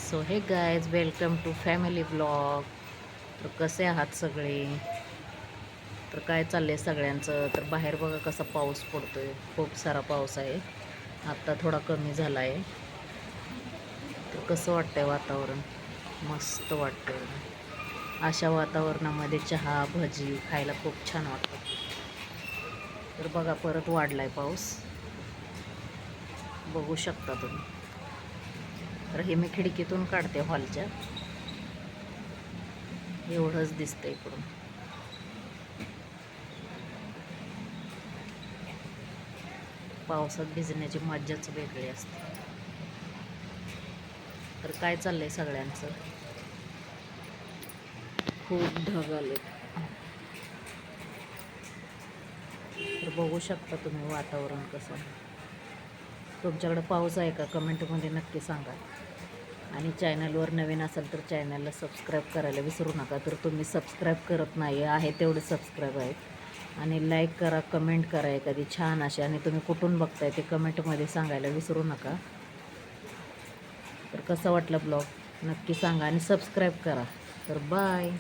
So hey guys welcome to family blog. तर कसे आहात सगळे? तर काय चाललंय सगळ्यांचं? तर बाहेर बघा कसा पाऊस पडतोय, खूप सारा पाऊस आहे. आत्ता थोडा कमी झाला आहे. तर कसं वाटतंय वातावरण? मस्त वाटतंय. अशा वातावरणामध्ये चहा भजी खायला खूप छान वाटतं. तर बघा परत वाढलाय पाऊस, बघू शकता तुम्ही. तर हे मी खिडकीतून काढते हॉलच्या, एवढंच दिसतंय इकडून. पावसात भिजण्याची मज्जाच वेगळी असते. तर काय चाललंय सगळ्यांचं? खूप ढग आलेत. तर बघू शकता तुम्ही वातावरण कसं आहे. तुमच्याकडे पाऊस आहे का? कमेंटमध्ये नक्की सांगा. आणि चॅनलवर नवीन असाल तर चॅनलला सबस्क्राईब करायला विसरू नका. तर तुम्ही सबस्क्राईब करत नाही आहे तेवढे सबस्क्राईब आहेत. आणि लाईक करा, कमेंट करा एखादी छान अशी. आणि तुम्ही कुठून बघताय ते कमेंटमध्ये सांगायला विसरू नका. तर कसा वाटला ब्लॉग नक्की सांगा आणि सबस्क्राईब करा. तर बाय.